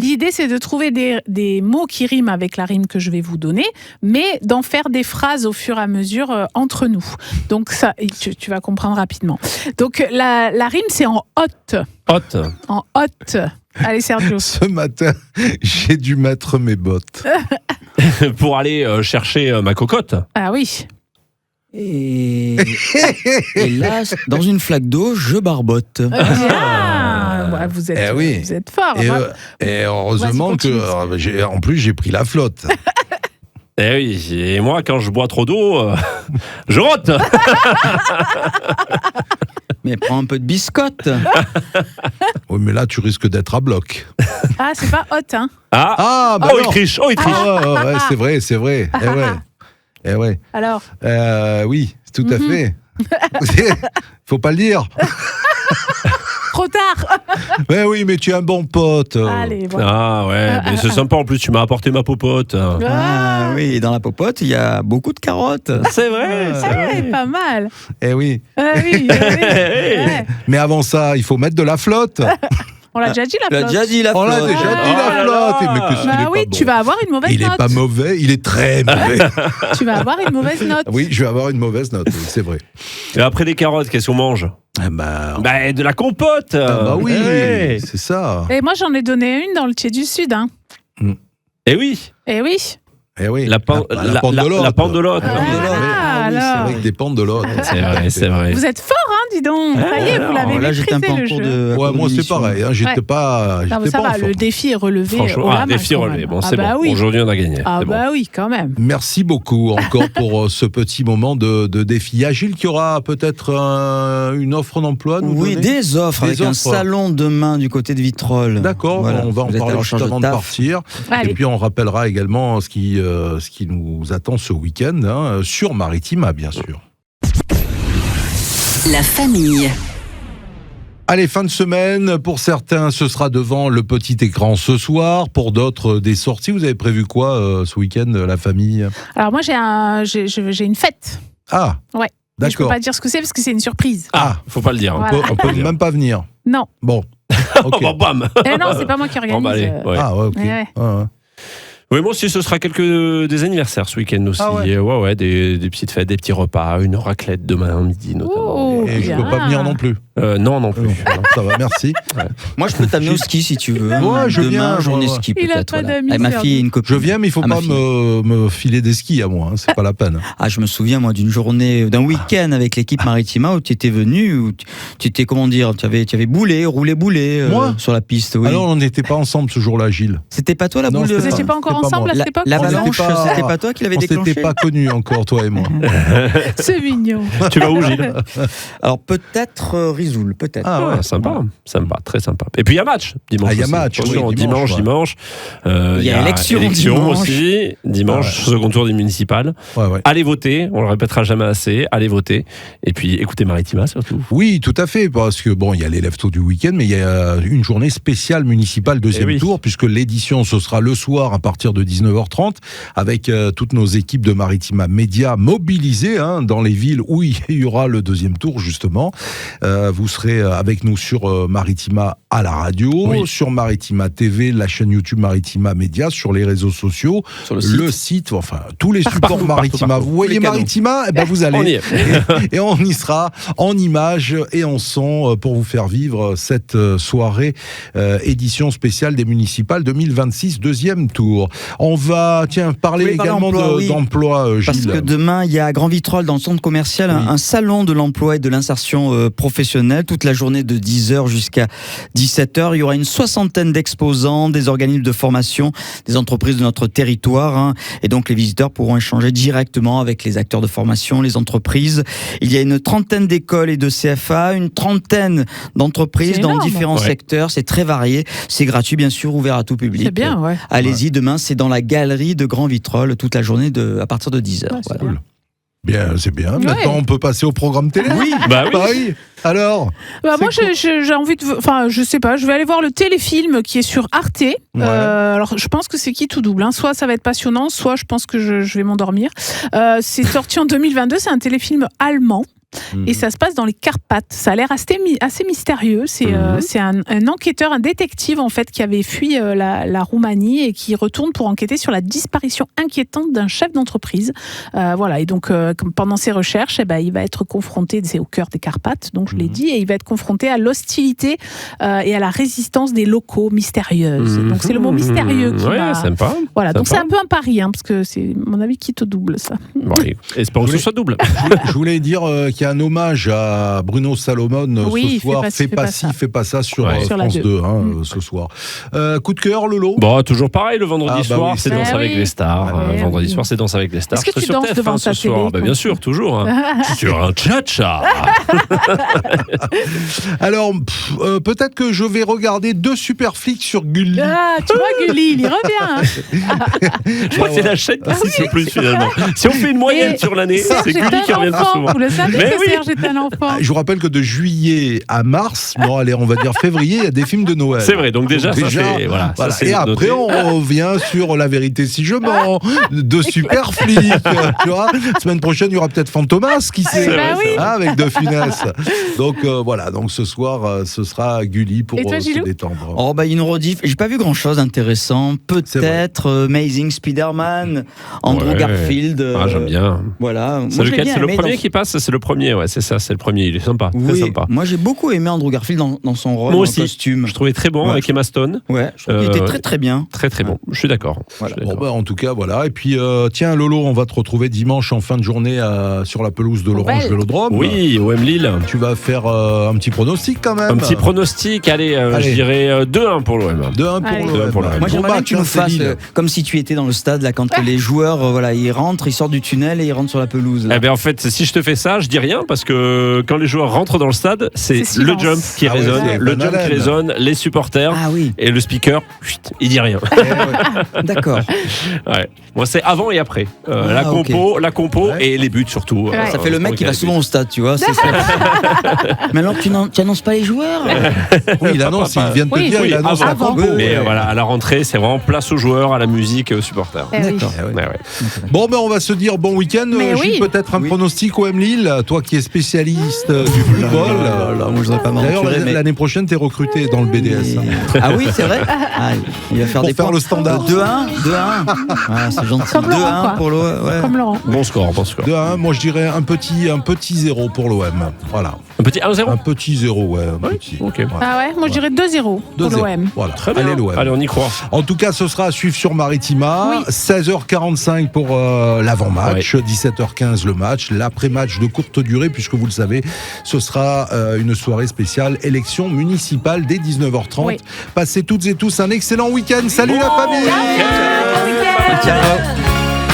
L'idée, c'est de trouver des mots qui riment avec la rime que je vais vous donner, mais d'en faire des phrases au fur et à mesure entre nous. Donc ça, tu vas comprendre rapidement. Donc la rime, c'est en hôte. En hôte. Allez Sergio. Ce matin, j'ai dû mettre mes bottes. Pour aller chercher ma cocotte. Ah oui. Et là, dans une flaque d'eau, je barbote. Vous êtes fort. Et heureusement que, en plus, j'ai pris la flotte. Eh oui, et moi, quand je bois trop d'eau, je rote. Mais prends un peu de biscotte. Oui, mais là, tu risques d'être à bloc. Ah, c'est pas hot, hein. Il triche. C'est vrai. Eh ouais. Alors oui, tout à fait. Faut pas le dire. trop tard. Mais oui, mais tu es un bon pote. Allez, voilà. Ah ouais, mais c'est sympa en plus, tu m'as apporté ma popote. Ah oui, et dans la popote, il y a beaucoup de carottes. C'est vrai, c'est vrai. Pas mal. Eh oui. Oui. Ouais. Mais avant ça, il faut mettre de la flotte. On l'a déjà dit, On l'a déjà dit, la On l'a flotte. déjà dit, la flotte. Mais qu'est-ce qu'il est Bah pas oui, bon. tu vas avoir une mauvaise Il note. est pas mauvais, il est très mauvais. Tu vas avoir une mauvaise note. Oui, je vais avoir une mauvaise note, oui, c'est vrai. Et après les carottes, qu'est-ce qu'on mange? Bah, de la compote. Bah oui, Ouais. c'est ça. Et moi, j'en ai donné une dans le Thiers du Sud. Hein. Eh oui. Eh oui. Eh oui. La pendelote. La pendelote. Ah, Oui, c'est alors. vrai que des pendelotes. C'est vrai, c'est vrai. Vous êtes fort, hein, dis donc. Ça y est, vous l'avez Là, j'étais un peu maîtrisé, en le cours jeu. de. Ouais, moi c'est pareil, hein, j'étais Ouais. pas. Non, mais J'étais ça pas en va, forme. le défi est relevé. Franchement, haut la main, défi quand relevé. même. Bon, c'est bah bon. oui. Aujourd'hui, on a gagné. Ah C'est bon. bah oui, quand même. Merci beaucoup encore pour ce petit moment de défi. Il y a Gilles qui aura peut-être une offre d'emploi à nous Oui, donner. des offres avec un salon demain du côté de Vitrolles. D'accord, Voilà. on va en Vous êtes à la parler juste recherche avant de taf. partir. Allez. Et puis on rappellera également ce qui nous attend ce week-end hein, sur Maritima, bien sûr. La famille. Allez, fin de semaine. Pour certains, ce sera devant le petit écran ce soir. Pour d'autres, des sorties. Vous avez prévu quoi ce week-end, la famille? Alors moi, j'ai une fête. Ah, Ouais. Mais je peux d'accord. pas dire ce que c'est parce que c'est une surprise. Ah, faut pas le dire. Voilà. On peut même pas venir. Non. Bon. Ok. Bah, bam. Eh non, c'est pas moi qui organise. Bon, bah, allez, ouais. Ah ouais, ok. Ouais. Ouais. Oui, moi aussi, ce sera des anniversaires ce week-end aussi. Ah ouais. Ouais, des petites fêtes, des petits repas, une raclette demain midi notamment. Oh, Et je bien. peux pas venir non plus. Non plus. Non, ça va, merci. Moi, je peux t'amener au ski si tu veux. Ouais, je Demain, viens, journée ouais. ski Il a peut-être. pas d'amis, Avec ma c'est fille et une copine. Je viens, mais il faut Ah, ma pas fille. me filer des skis à moi. Hein, c'est pas la peine. Ah, je me souviens, moi, d'une journée, d'un week-end avec l'équipe Maritima où tu étais venu, où tu étais, comment dire, tu avais roulé boulet Moi sur la piste. Oui. Alors, on n'était pas ensemble ce jour-là, Gilles. C'était pas toi la Non, boule de. Vous c'était n'étiez pas encore c'était pas ensemble moi. à cette époque L'avalanche, On n'était pas- c'était pas toi qui l'avais On déclenché. s'était pas connus encore, toi et moi. C'est mignon. Tu vas où, Gilles? Alors peut-être Risoul, peut-être. Ah ouais. Sympa, très sympa. Et puis il y a match dimanche. Ah, il y a aussi. match, Attention, oui, dimanche. Il y a élection dimanche. aussi. Dimanche, second tour des municipales. Ouais. Allez voter, on le répétera jamais assez. Allez voter. Et puis écoutez Maritima surtout. Oui, tout à fait, parce que bon, il y a les lève-tôt du week-end, mais il y a une journée spéciale municipale deuxième Eh oui. tour, puisque l'édition, ce sera le soir à partir de 19h30, avec toutes nos équipes de Maritima Média mobilisées hein, dans les villes où il y aura le deuxième tour, justement. Vous serez avec nous sur Maritima à la radio, Oui. sur Maritima TV, la chaîne YouTube Maritima Média, sur les réseaux sociaux, Sur le le site, enfin, tous les supports partout, Maritima. partout. Vous voyez Tous les canaux. Maritima, eh ben, vous allez. On y est. Et on y sera en images et en son pour vous faire vivre cette soirée édition spéciale des municipales 2026 deuxième tour. On va parler Oui, parler également emploi, oui. d'emploi, Parce Gilles. que demain, il y a à Grand Vitrolles, dans le centre commercial, Oui. un salon de l'emploi et de l'insertion professionnelle, toute la journée de 10h jusqu'à 17h. Il y aura une soixantaine d'exposants, des organismes de formation, des entreprises de notre territoire. Hein. Et donc, les visiteurs pourront échanger directement avec les acteurs de formation, les entreprises. Il y a une trentaine d'écoles et de CFA, une trentaine d'entreprises C'est dans énorme. différents Ouais. secteurs. C'est très varié. C'est gratuit, bien sûr, ouvert à tout public. C'est bien, ouais. Allez-y, demain, c'est dans la galerie de Grand Vitrolles, toute la journée à partir de 10h. Ouais, c'est Voilà. bien. Bien, c'est bien. Ouais. Maintenant, on peut passer au programme télé. Oui, Bah oui. Bah oui. Alors Bah C'est moi, j'ai envie de. Enfin, je sais pas, je vais aller voir le téléfilm qui est sur Arte. Ouais. Alors, je pense que c'est qui tout double. Hein. Soit ça va être passionnant, soit je pense que je vais m'endormir. C'est sorti en 2022, c'est un téléfilm allemand. Et ça se passe dans les Carpates. Ça a l'air assez mystérieux. C'est un enquêteur, un détective en fait, qui avait fui la Roumanie et qui retourne pour enquêter sur la disparition inquiétante d'un chef d'entreprise. Voilà. Et donc, pendant ses recherches, il va être confronté, c'est au cœur des Carpates, donc je l'ai dit, et il va être confronté à l'hostilité et à la résistance des locaux mystérieuses. Donc, c'est le mot mystérieux qui Ouais, m'a... sympa. Voilà, donc c'est Sympa. un peu un pari, hein, parce que c'est, à mon avis, qui te double ça. Bon, allez, espérons que ce soit double. Je voulais dire qu'il y a un hommage à Bruno Salomon Oui, ce soir. fais pas ça sur, Ouais. Sur la France 2. 2 ce soir. Coup de cœur, Lolo. Bon, toujours pareil, le vendredi Ah, bah soir, oui, c'est c'est Danse vrai. avec Oui. les stars. Ouais, Vendredi oui. soir, c'est Danse avec les stars. Est-ce que C'est tu sur danses TF1 devant ce ta soir. télé Bah, bien sûr, toujours. Hein. Sur un cha-cha. Alors, peut-être que je vais regarder 2 super flics sur Gulli. Ah, tu vois, Gulli, il y revient. Je crois que c'est la chaîne qui insiste le plus finalement. Si on fait une moyenne sur l'année, c'est Gulli qui revient le plus souvent. Vous le savez que Serge est un enfant. Je vous rappelle que de juillet à mars, bon allez, on va dire février, il y a des films de Noël. C'est vrai, donc déjà ça c'est... Voilà. Voilà. Ça, et après, noté. on revient sur La vérité si je mens, 2 super flics, tu vois. Semaine prochaine, il y aura peut-être Fantomas, qui sait, avec De Funès. Donc voilà, donc ce soir, ce sera Gulli pour se détendre. Oh bah une rediff, j'ai pas vu grand-chose d'intéressant. Peut-être Amazing Spider-Man, Andrew Garfield. J'aime bien. Voilà. C'est lequel ? C'est le premier qui passe ? C'est le premier, ouais, c'est ça, c'est le premier. Il est sympa, très sympa. Moi j'ai beaucoup aimé Andrew Garfield dans son rôle, dans le costume. Je trouvais très bon avec Emma Stone. Ouais, je trouve qu'il était très très bien. Très très bon, je suis d'accord. Voilà. Bon, bah, en tout cas, voilà. Et puis, tiens, Lolo, on va te retrouver dimanche en fin de journée sur la pelouse de l'Orange Vélodrome. Oui, OM Lille. Tu vas faire un petit pronostic quand même. Un petit pronostic, allez. Je dirais 2-1 pour l'OM. 2-1 pour l'OM. Moi j'aimerais bien que tu nous fasses comme si tu étais dans le stade, là, quand les joueurs ils rentrent, ils sortent du tunnel et ils rentrent sur la pelouse. Eh ben, en fait, si je te fais ça, je dis rien parce que quand les joueurs rentrent dans le stade, c'est le jump qui résonne, qui résonne, les supporters et le speaker, il dit rien. D'accord. Ouais. Moi, c'est avant et après. La compo et les buts surtout. Ça fait le mec qui va souvent au stade, tu vois. Mais alors, tu n'annonces pas les joueurs? Oui, il annonce, il vient de te dire, il annonce la compo. Mais voilà, à la rentrée, c'est vraiment place aux joueurs, à la musique et aux supporters. D'accord. Bon, ben on va se dire bon week-end. Gilles, peut-être un pronostic OM Lille, toi qui es spécialiste du football. Moi, je voudrais pas D'ailleurs, l'année prochaine, t'es recruté dans le BDS. Ah oui, c'est vrai. Il va faire pour faire le standard. 2-1. C'est gentil. 2-1 pour l'OM. Comme Laurent. Bon score. 2-1, moi je dirais un petit 0 pour l'OM. Voilà. Un petit 1-0 Un petit 0, ouais. Ok. Ah ouais, moi je dirais 2-0 pour l'OM. Voilà. Très bien. Allez, l'OM. Allez, on y croit. En tout cas, ce sera à suivre sur Maritima. 16h45 pour l'avant-match, 17h15 le match, l'après-match de courte durée, puisque vous le savez, ce sera une soirée spéciale élection municipale dès 19h30. Passez toutes et tous un excellent week-end. Salut la famille. Ciao.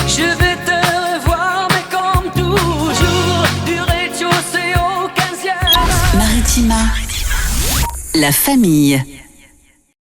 Je vais te revoir, mais comme toujours, du rez-de-chaussée au 15e. Maritima, la famille.